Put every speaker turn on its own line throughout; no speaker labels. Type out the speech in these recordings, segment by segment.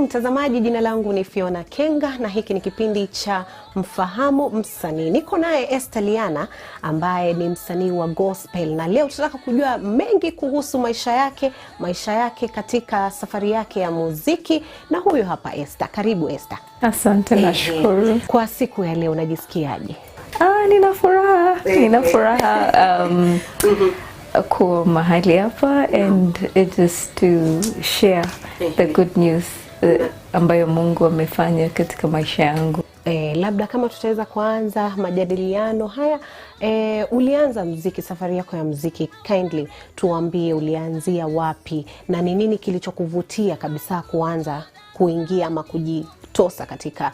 mtazamaji, jina langu ni Fiona Kenga na hiki ni kipindi cha Mfahamu Msanii. Niko naye Esther Liana ambaye ni msanii wa gospel, na leo tutataka kujua mengi kuhusu maisha yake katika safari yake ya muziki. Na huyu hapa Esther. Karibu Esther.
Asante, nashukuru.
Kwa siku ya leo unajisikiaje?
Nina furaha kuwa mahali hapa and it is to share the good news ambayo Mungu amefanya katika maisha yangu.
Labda kama tutaweza kuanza majadiliano haya, ulianza muziki, safari yako ya muziki, kindly tuambie ulianzia wapi na ni nini kilichokuvutia kabisa kuanza kuingia ama kujitosa katika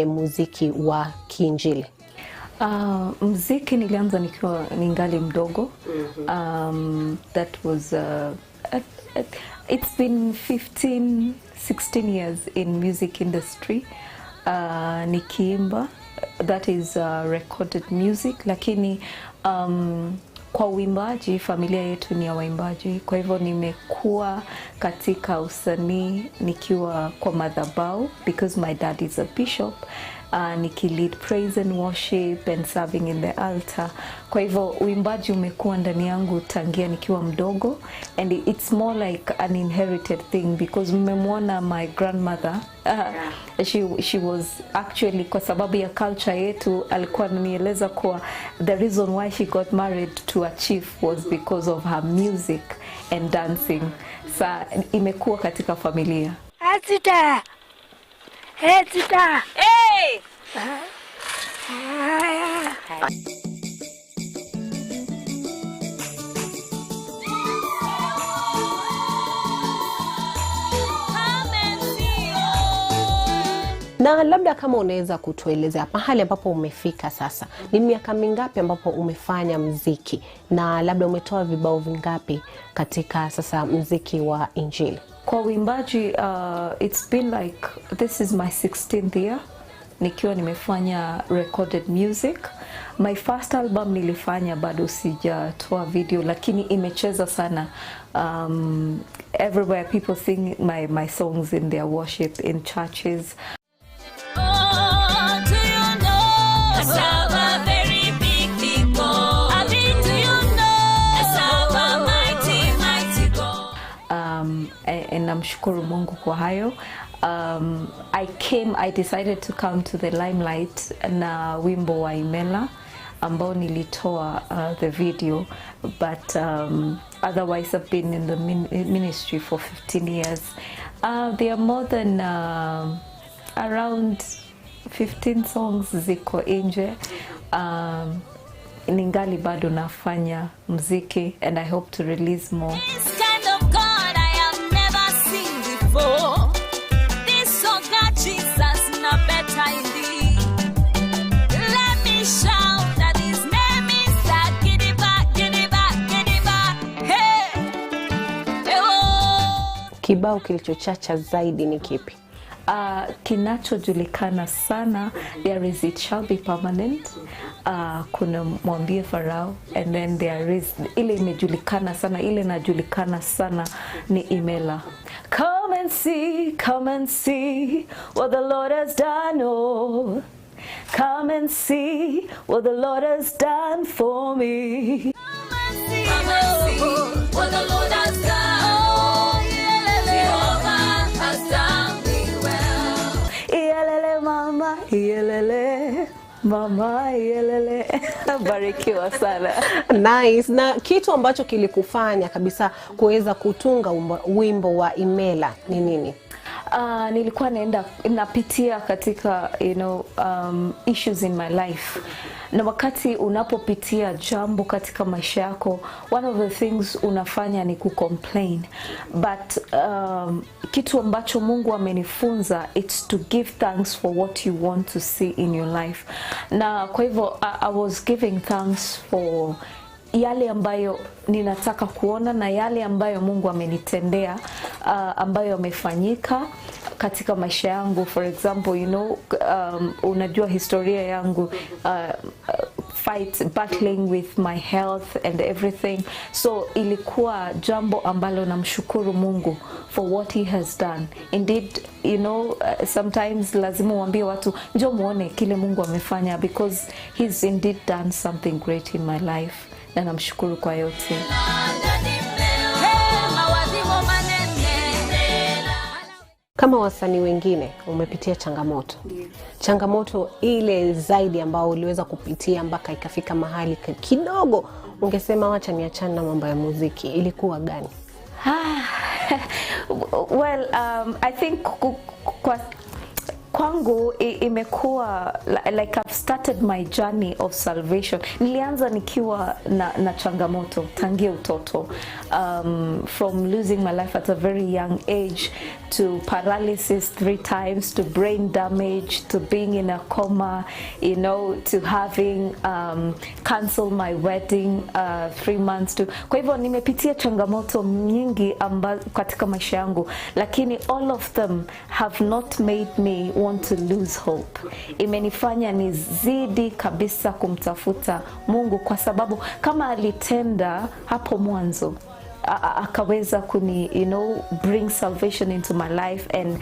muziki wa Kiinjili?
Muziki nilianza nikiwa ningali mdogo. That was it's been 16 years in music industry. Nikiimba, that is recorded music, lakini kwa uimbaji, familia yetu ni ya waimbaji, kwa hivyo nimekuwa katika usanii nikiwa kwa madhabahu because my dad is a bishop. Lead praise and worship and serving in the altar. Kwa hivyo uimbaji umekuwa ndani yangu tangia nikiwa mdogo, and it's more like an inherited thing because mmemwona my grandmother, she was actually, kwa sababu ya culture yetu, alikuwa ananieleza kwa the reason why she got married to a chief was because of her music and dancing. Imekuwa katika familia.
Esther! Esther!
Hey!
Na labda kama unaweza kutuelezea mahali ambapo umefika sasa, ni miaka mingapi ambapo umefanya muziki na labda umetoa vibao vingapi katika sasa muziki wa Injili?
Kwa uimbaji, it's been like, this is my 16th year nikiwa nimefanya recorded music. My first album nilifanya bado sijatoa video, lakini imecheza sana. Everywhere people sing my songs in their worship in churches. And namshukuru Mungu kwa hayo. I decided to come to the limelight na wimbo wa Imela ambao nilitoa the video, but otherwise I've been in the ministry for 15 years. There are more than around 15 songs ziko nje. Ningali bado nafanya muziki and I hope to release more.
Kibao kilichochacha zaidi ni kipi?
Kinachojulikana sana, there is It Shall Be Permanent, kuna Mwambie Farao, and then there is ile imejulikana sana, ile najulikana sana ni Imela. Come and see what the Lord has done, oh. Come and see what the Lord has done for me. Come and see what the Lord has done. Mama yelele. Barikiwa sana.
Nice. Na kitu ambacho kilikufanya kabisa kuweza kutunga wimbo wa Imela ni nini?
Nilikuwa napitia katika issues in my life. Na wakati unapopitia jambo katika maisha yako, one of the things unafanya ni kucomplain. But kitu ambacho Mungu amenifunza, it's to give thanks for what you want to see in your life. Na kwa hivyo I was giving thanks for yale ambayo ninataka kuona na yale ambayo Mungu amenitendea, ambayo yamefanyika katika maisha yangu. For example, unajua historia yangu, battling with my health and everything. So ilikuwa jambo ambalo namshukuru Mungu for what he has done. Indeed, you know, sometimes lazima uambie watu njoo muone kile Mungu amefanya, because he's indeed done something great in my life, na namshukuru kwa yote.
Kama wasanii wengine umepitia changamoto. Changamoto ile zaidi ambao uliweza kupitia mpaka ikafika mahali kidogo ungesema wacha niachane na mambo ya muziki, ilikuwa gani?
Well, I think kwangu imekuwa like I've started my journey of salvation. Nilianza nikiwa na changamoto tangia utoto, from losing my life at a very young age to paralysis 3 times, to brain damage, to being in a coma, you know, to having cancel my wedding 3 months to. Kwa hivyo nimepitia changamoto nyingi katika maisha yangu, lakini all of them have not made me want to lose hope. Imenifanya nizidi kabisa kumtafuta Mungu, kwa sababu kama alitenda hapo mwanzo akaweza kuni, you know, bring salvation into my life, and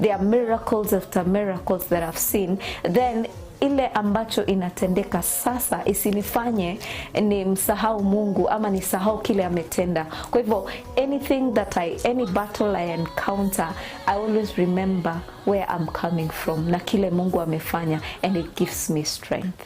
there are miracles after miracles that I've seen, then ile ambacho inatendeka sasa isinifanye ni msahau Mungu ama nisahau kile ametenda. Kwa hivyo any battle I encounter, I always remember where I'm coming from na kile Mungu amefanya, and it gives me strength.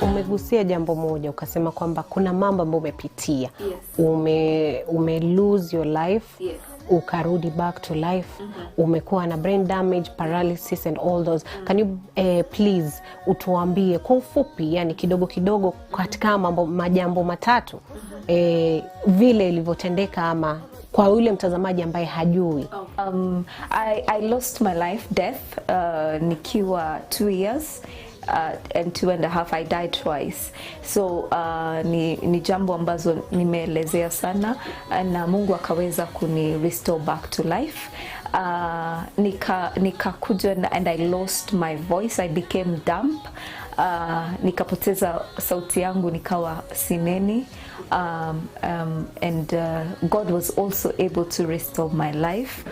Umegusia jambo moja ukasema kwamba kuna mambo ambayo umepitia.
Yes.
Ume lose your life.
Yes.
Ukarudi back to life. Umekuwa na brain damage, paralysis and all those. Can you please utuambie kwa ufupi, yani kidogo kidogo katika majambo matatu vile ilivyotendeka, ama kwa yule mtazamaji ambaye hajui?
I lost my life nikiwa 2 years. And 2.5 I died twice. So ni jambo ambazo nimeelezea sana, na Mungu akaweza kuni restore back to life. Nikakuja and I lost my voice. I became dumb. Nikapoteza sauti yangu, nikawa sineni. And God was also able to restore my life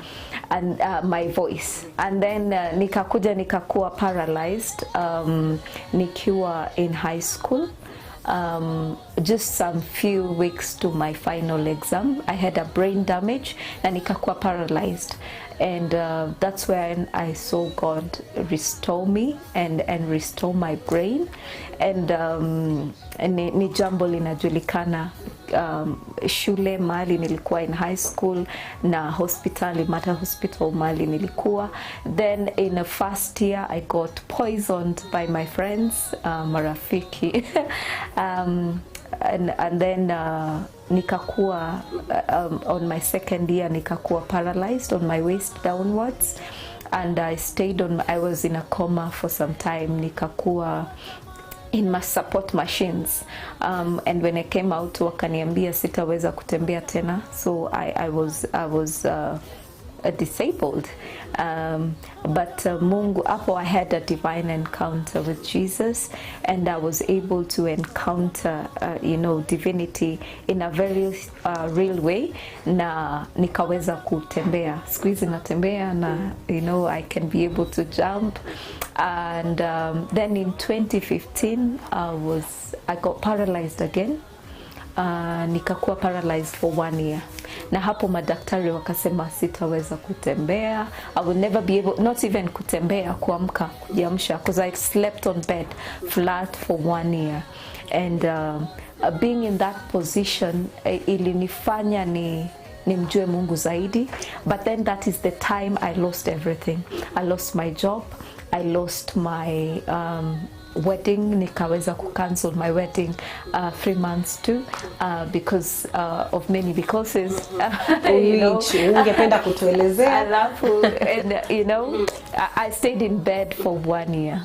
and my voice. And then nikakuwa paralyzed nikiwa in high school. Just some few weeks to my final exam, I had a brain damage na nikakuwa paralyzed. And that's where I saw God restore me and restore my brain. And ni jambo linajulikana shule mahali nilikuwa in high school, na hospitali, Mater Hospital mahali nilikuwa. Then in the first year I got poisoned by my friends, marafiki. And then nikakuwa on my second year nikakuwa paralyzed on my waist downwards, and I was in a coma for some time. Nikakuwa in my support machines, and when I came out wakaniambia sitaweza kutembea tena, so I was disabled. But Mungu, hapo I had a divine encounter with Jesus, and I was able to encounter you know, divinity in a very real way, na nikaweza kutembea. Siku hizi natembea, na you know, I can be able to jump. And then in 2015 I got paralyzed again. Nikakuwa paralyzed for 1 year. Na hapo madaktari wakasema sitaweza kutembea. I will never be able, not even kutembea, kuamka, kujiamsha, because I slept on bed flat for 1 year. And being in that position ilinifanya nimjue Mungu zaidi. But then that is the time I lost everything. I lost my job. I lost my wedding, nikaweza cancel my wedding 3 months too because of many because
ungependa kutuelezea?
Alafu, and I stayed in bed for 1 year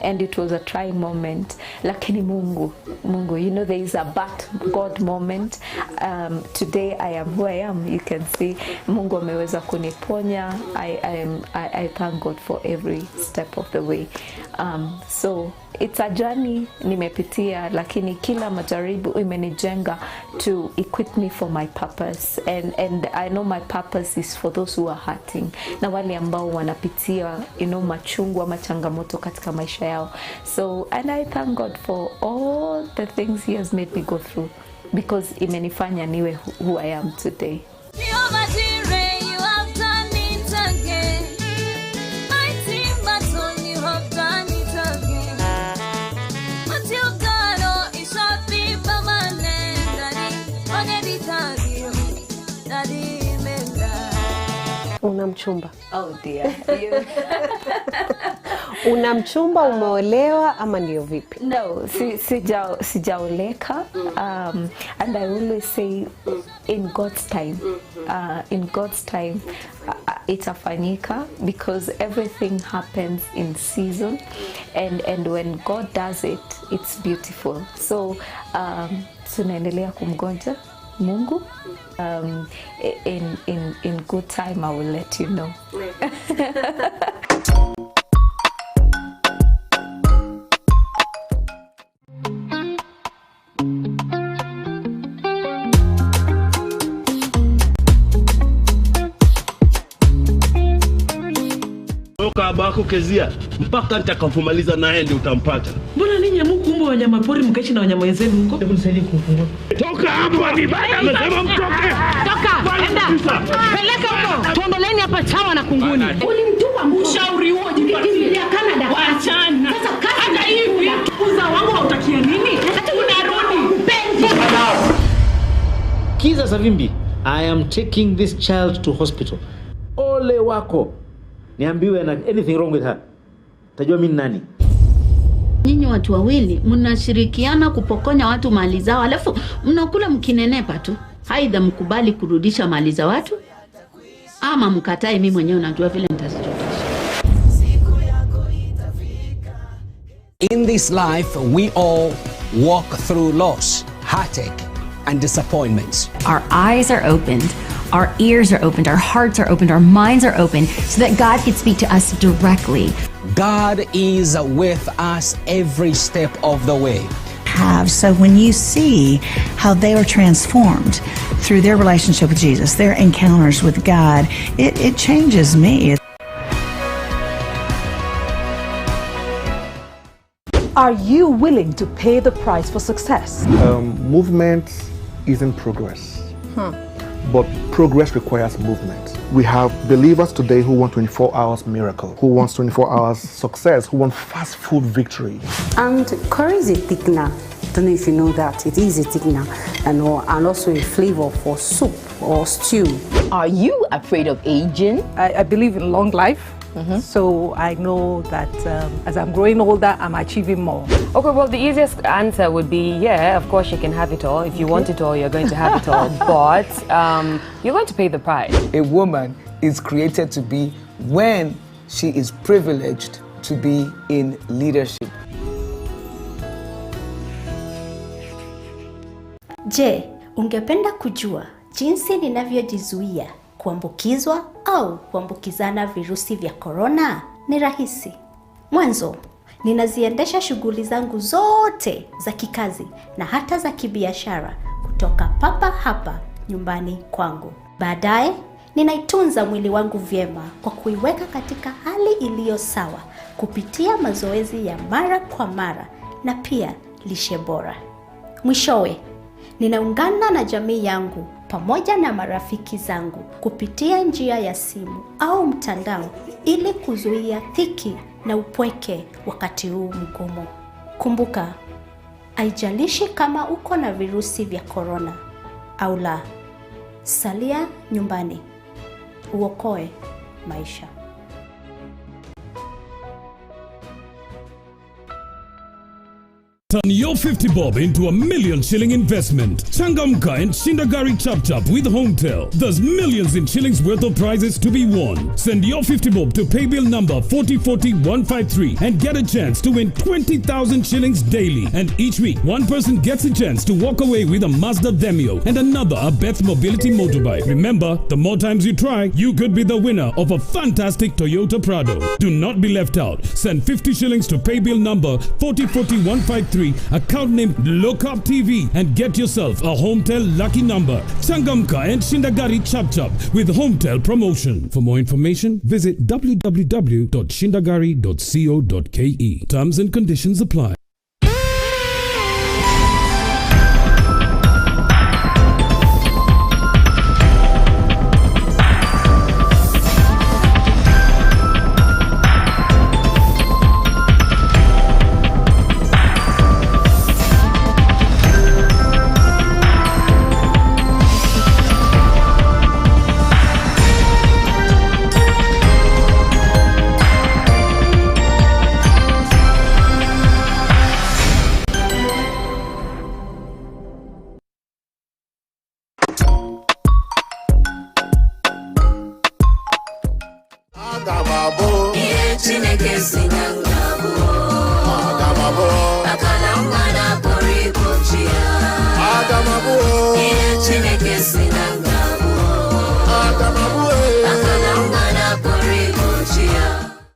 and it was a trying moment, lakini Mungu, there is a but God moment. Today I am who I am. You can see Mungu ameweza kuniponya. I thank God for every step of the way. So it's a journey nimepitia, lakini kila majaribu imenijenga to equip me for my purpose, and I know my purpose is for those who are hurting, na wale ambao wanapitia machungu ama changamoto katika maisha yao. So and I thank God for all the things he has made me go through, because imenifanya niwe who I am today.
Una mchumba?
Oh dear.
Una mchumba, umeolewa ama ndio vipi?
No, sijaoleka. And I always say in God's time, itafanyika, because everything happens in season, and when God does it, it's beautiful. So tunaendelea kumgonja Mungu. In good time I will let you know.
Bako kezia mpaka nitakapomaliza naye ndio utampata.
Mbona ninyi mkumbe wanyama pori mkaishi na wanyama wenzenu huko? Hebu nisaidie kufungua.
Toka hapa, ni baya amesema mtoke.
Toka, enda. Peleka huko. Tuondoleni hapa chawa na kunguni. Ulimtuma ushauri huo jipatie ya Canada. Waachana. Sasa hata hivi uza wangu hautakia nini? Hata unarudi. Mpenzi.
Kiza Savimbi, I am taking this child to hospital. Ole wako. Niambiwe na anything wrong with her. Tajua mimi nani?
Nyinyi watu wawili mnashirikiana kupokonya watu mali zao, alafu mnakula mkinenepa tu. Haidha mkubali kurudisha mali za watu, ama mkatae. Mimi mwenyewe najua vile nitazirudisha.
In this life, we all walk through loss, heartache, and disappointments.
Our eyes are opened, our ears are opened, our hearts are opened, our minds are open, so that God can speak to us directly.
God is with us every step of the way.
So when you see how they are transformed through their relationship with Jesus, their encounters with God, it changes me.
Are you willing to pay the price for success?
Movement isn't progress. But progress requires movement. We have believers today who want 24 hours miracle, who wants 24 hours success, who want fast food victory.
And curry is a thickener. I don't know if you know that. It is a thickener and also a flavor for soup or stew.
Are you afraid of aging?
I believe in long life. So I know that as I'm growing older, I'm achieving more.
Okay, well, the easiest answer would be, yeah, of course you can have it all. If you want it all, you're going to have it all. But you're going to pay the price.
A woman is created to be when she is privileged to be in leadership.
Je, ungependa kujua jinsi ninavyojizuia kuambukizwa au kuambukizana virusi vya korona? Ni rahisi. Mwanzo, ninaziendesha shughuli zangu zote za kikazi na hata za kibiashara kutoka papa hapa nyumbani kwangu. Baadaye, ninaitunza mwili wangu vyema kwa kuiweka katika hali iliyo sawa kupitia mazoezi ya mara kwa mara na pia lishe bora. Mwishowe, ninaungana na jamii yangu pamoja na marafiki zangu kupitia njia ya simu au mtandao ili kuzuia dhiki na upweke wakati huu mgumu. Kumbuka, haijalishi kama uko na virusi vya korona au la, salia nyumbani, uokoe maisha.
Turn your 50 bob into $1 million shilling investment. Changamka and Shindagari Chap Chap with Hometel. There's millions in shillings worth of prizes to be won. Send your 50 bob to paybill number 4040153 and get a chance to win 20,000 shillings daily. And each week, one person gets a chance to walk away with a Mazda Demio and another a Beth Mobility motorbike. Remember, the more times you try, you could be the winner of a fantastic Toyota Prado. Do not be left out. Send 50 shillings to paybill number 4040153. Account name Lookup TV and get yourself a Hometel lucky number. Changamka and Shindagari Chap Chap with Hometel promotion. For more information, visit www.shindagari.co.ke. Terms and conditions apply.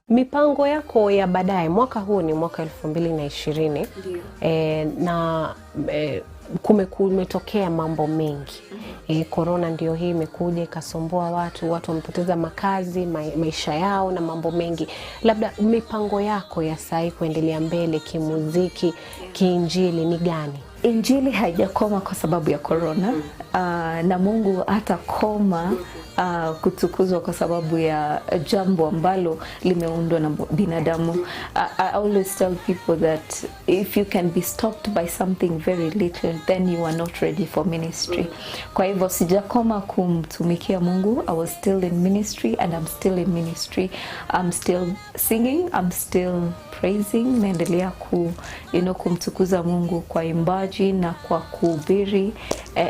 Mipango yako ya baadaye, mwaka huu ni mwaka 2020 na kumetokea mambo mengi. Corona ndio hii imekuja ikasumbua watu wamepoteza makazi, maisha yao na mambo mengi. Labda mipango yako ya sasa kuendelea mbele kimuziki, kiinjili ni gani?
Injili haijakoma kwa sababu ya corona, na Mungu hatakoma kutukuzwa kwa sababu ya jambo ambalo limeundwa na binadamu. I always tell people that if you can be stopped by something very little, then you are not ready for ministry. Kwa hivyo sijakoma kumtumikia Mungu. I was still in ministry and I'm still in ministry. I'm still singing, I'm still praising, naendelea kumtukuza Mungu kwa imbaji na kwa kuhubiri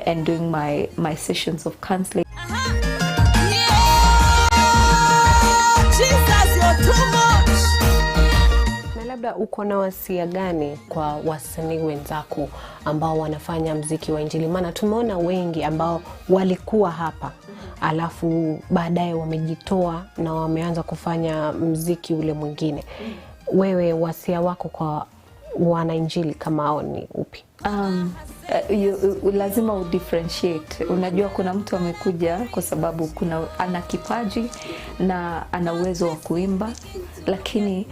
and doing my sessions of counseling.
Na labda uko na wasia gani kwa wasanii wenzako ambao wanafanya mziki wa injili? Maana tumeona wengi ambao walikuwa hapa alafu baadaye wamejitoa na wameanza kufanya mziki ule mwingine. Wewe wasia wako kwa wana injili kama hao ni upi?
Lazima udifferentiate. Unajua kuna mtu amekuja kwa sababu ana kipaji na ana uwezo wa kuimba, lakini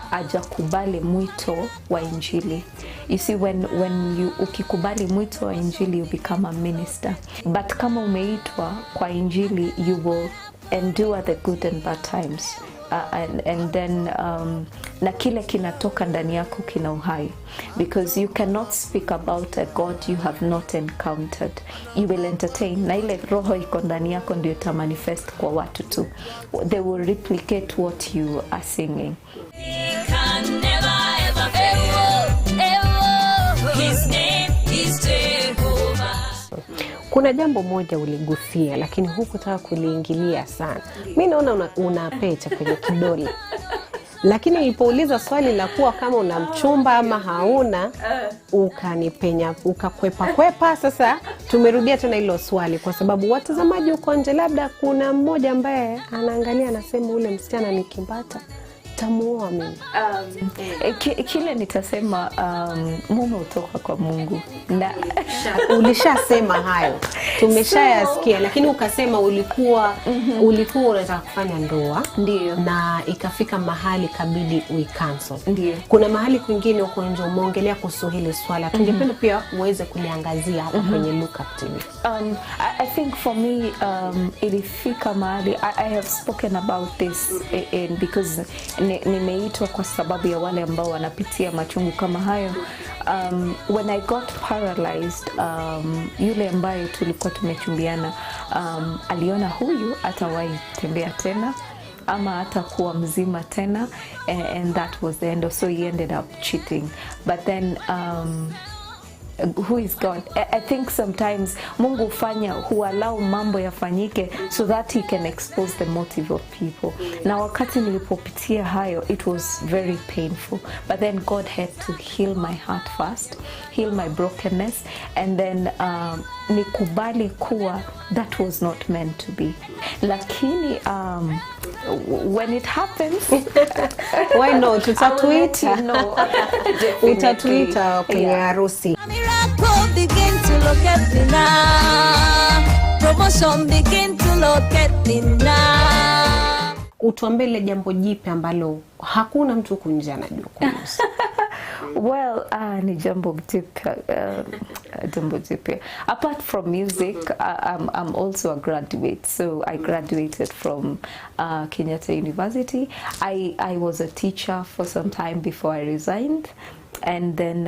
hajakubali mwito wa injili. You see, when ukikubali mwito wa injili, you become a minister. But kama umeitwa kwa injili, you will endure the good and bad times. And then na kile kinatoka ndani yako kina uhai, because you cannot speak about a God you have not encountered. You will entertain, na ile roho iko ndani yako ndio ita manifest kwa watu tu. They will replicate what you are singing.
Kuna jambo moja uligusia lakini hukutaka kuliingilia sana. Mimi naona una pete kwenye kidole. Lakini nilipouliza swali la kuwa kama una mchumba ama hauna, ukanipenya, ukakwepa. Sasa tumerudia tena hilo swali kwa sababu watazamaji uko nje, labda kuna mmoja ambaye anaangalia anasema ule msichana ni kimbata, tamuoa mimi.
Kile nitasema, mume utoka kwa Mungu. Na
ulishasema hayo, tumeshayasikia, lakini ukasema ulikuwa unataka kufanya ndoa,
ndio,
na ikafika mahali kabidi cancel.
Ndio.
Kuna mahali kwingine uko nje umeongelea kuhusu hili swala, tungependa pia uweze kuliangazia hapa kwenye Lookup TV.
I think for me, ilifika mahali I have spoken about this because nimeitwa kwa sababu ya wale ambao wanapitia machungu kama hayo. When I got paralyzed, yule ambaye tulikuwa tumechumbiana aliona huyu atawahi tembea tena. ama hata kuwa mzima tena, and that was the end of, so he ended up cheating. But then who is God? I think sometimes Mungu who allow mambo yafanyike so that he can expose the motive of people. Na wakati nilipopitia hayo, it was very painful. But then God had to heal my heart first, heal my brokenness, and then nikubali kuwa that was not meant to be. Lakini when it happens,
why not? Utatuita. Utatuita kwenye harusi.
Miracle begin to locate me now. Promotion begin to locate me now.
Utuambie ile jambo jipya ambalo hakuna mtu kunje anajua kuhusu.
Well, ni jambo jipya. Apart from music, I'm also a graduate. So I graduated from Kenyatta University. I was a teacher for some time before I resigned. And then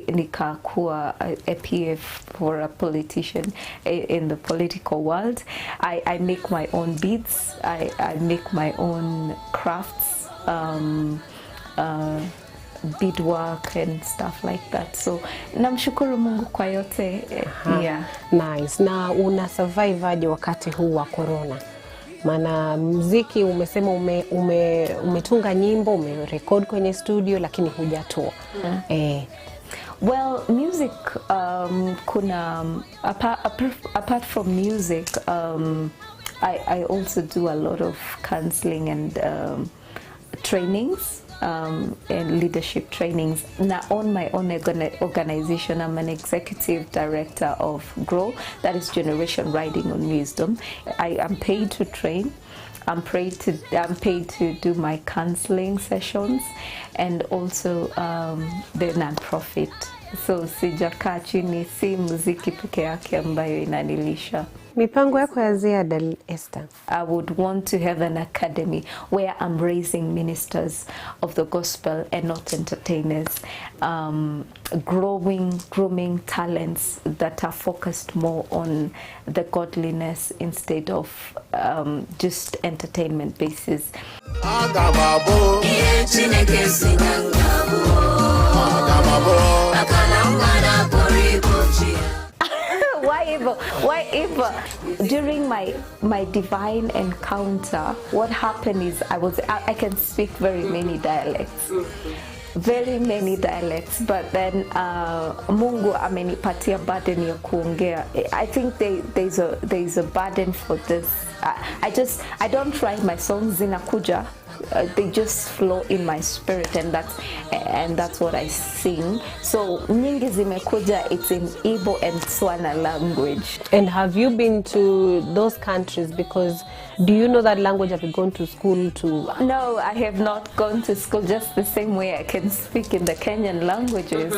nikakuwa a PF for a politician in the political world. I make my own beads. I make my own crafts, beadwork and stuff like that. So namshukuru Mungu kwa yote. Yeah.
Nice. Na una survive aje wakati huu wa corona? Maana muziki umesema umetunga nyimbo, umerecord kwenye studio lakini hujatoa.
Well, music, kuna apart from music, I also do a lot of counseling and trainings, and leadership trainings. Now on my own organization, I'm an executive director of GROW, that is Generation Riding on Wisdom. I am paid to train. I'm paid to do my counseling sessions, and also the non-profit. So sijakaa chini, si muziki peke yake ambayo inanilisha.
Mipango yako ya ziada, Esther?
I would want to have an academy where I'm raising ministers of the gospel and not entertainers, grooming talents that are focused more on the godliness instead of just entertainment basis. Why ever? During my divine encounter, what happened is I can speak very many dialects. But then Mungu amenipatia burden ya kuongea. I think there's a burden for this. I don't try my songs zinakuja. They just flow in my spirit, and that's what I sing. So nyingi zimekuja, it's in Igbo and Tswana language.
And have you been to those countries? Because do you know that language? Have you gone to school to?
No, I have not gone to school. Just the same way I can speak in the Kenyan languages,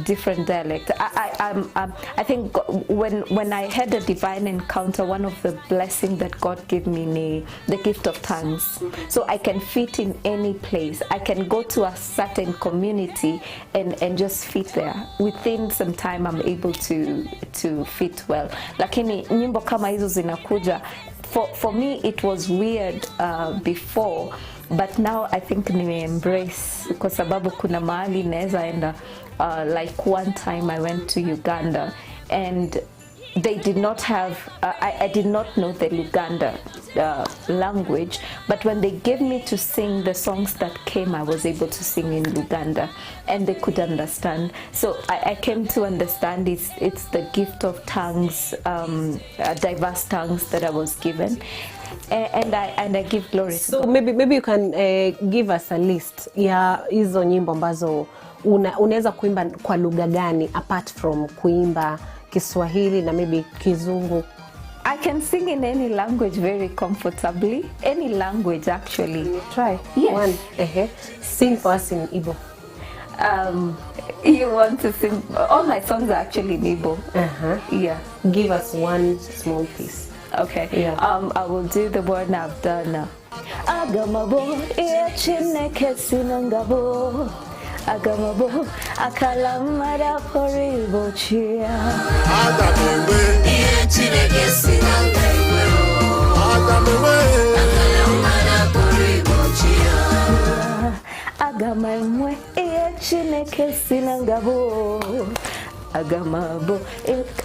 different dialect. I think when I had a divine encounter, one of the blessings that God gave me, the gift of tongues. So I can fit in any place. I can go to a certain community and just fit there. Within some time, I'm able to fit well. Lakini nyimbo kama hizo zinakuja. For me, it was weird before, but now I think nime embrace kwa sababu kuna mahali naweza enda. Like one time I went to Uganda and they did not have, I did not know the Luganda language, but when they gave me to sing the songs that came, I was able to sing in Luganda, and they could understand. So I came to understand it's the gift of tongues, diverse tongues that I was given, and I give glory to
So
God.
maybe you can give us a list ya hizo nyimbo ambazo unaweza kuimba kwa lugha gani apart from kuimba Kiswahili na maybe Kizungu?
I can sing in any language very comfortably. Any language, actually.
Try.
Yes.
One. Sing for us in Igbo.
You want to sing? All my songs are actually in Igbo. Yeah.
Give us one small piece.
Okay.
Yeah.
I will do the one I've done. Agamabo, Chineke sinangabo. Agamabo, akalamara poribo chia. Agamabo, Chineke sinangabo. Agamamwe Chineke sinangabo Agamabo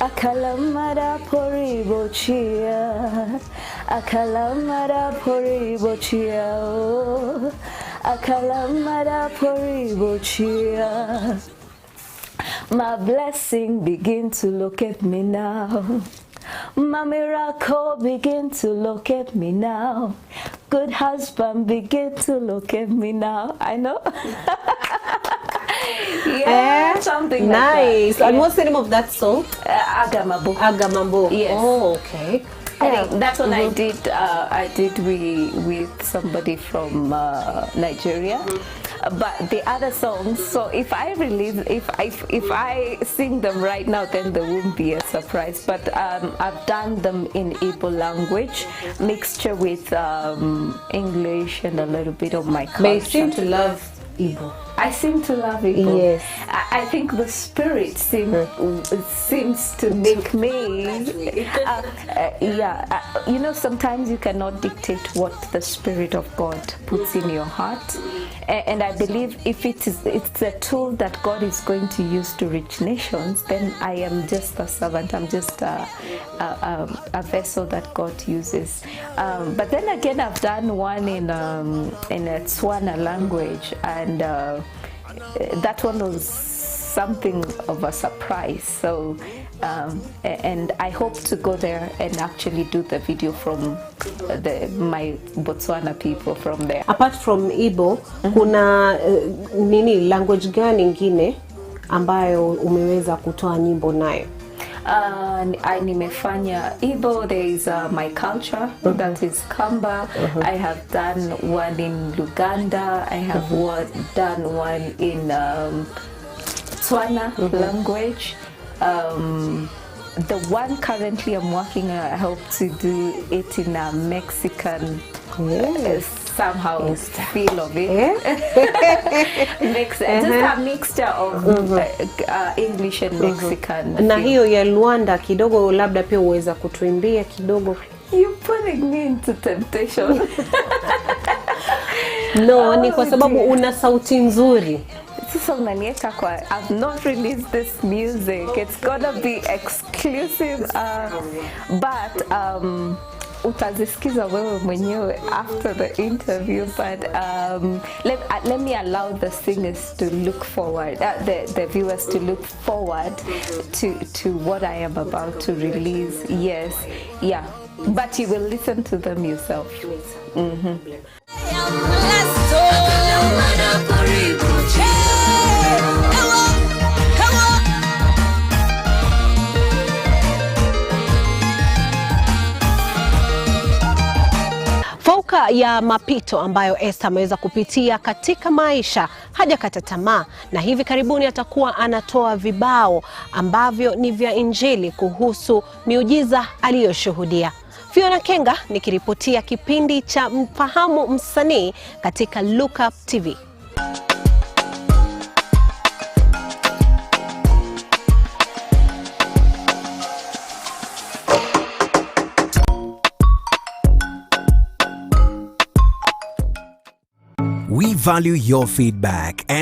Akalamada Poribo Chia Akalamada Poribo Chia Akalamada Poribo Chia. My blessing begin to locate me now. My miracle begin to locate me now. Good husband begin to locate me now. I know. Something
nice.
like that.
And what's the name of that song?
Agamabo.
Agamabo.
Yes.
Oh, okay.
I think that's what I did with somebody from Nigeria. But the other songs, so if I release, if I sing them right now, then there won't be a surprise. But I've done them in Igbo language, mixture with English and a little bit of my culture.
But you seem to love Igbo.
I seem to love Igbo.
Yes.
I think the spirit seems to make me. You know, sometimes you cannot dictate what the Spirit of God puts in your heart. And I believe if it's a tool that God is going to use to reach nations, then I am just a servant. I'm just a vessel that God uses. But then again, I've done one in a Tswana language, and that one was something of a surprise. So, and I hope to go there and actually do the video from my Botswana people from there.
Apart from Igbo, kuna nini language gani ingine ambayo umeweza kutoa nyimbo nayo?
Nimefanya Igbo, there is my culture, that is Kamba. I have done one in Luganda. I have done one in Tswana language. The one currently I'm working on, I hope to do it in a Mexican somehow feel of it. Just a mixture of English and Mexican.
Na hiyo ya Luanda kidogo labda pia uweza kutuimbia kidogo.
You're putting me into temptation.
No, ni kwa sababu una sauti nzuri.
I've not released this music. It's gonna be exclusive, but utazisikiza wewe mwenyewe after the interview. But let me allow the singers to look forward, the viewers to look forward to what I am about to release. Yes, yeah, but you will listen to them yourself.
Fauka ya mapito ambayo Esther ameweza kupitia katika maisha, hajakata tamaa, na hivi karibuni atakuwa anatoa vibao ambavyo ni vya Injili kuhusu miujiza aliyoshuhudia. Fiona Kenga nikiripotia kipindi cha Mfahamu Msanii katika Look Up TV.
We value your feedback and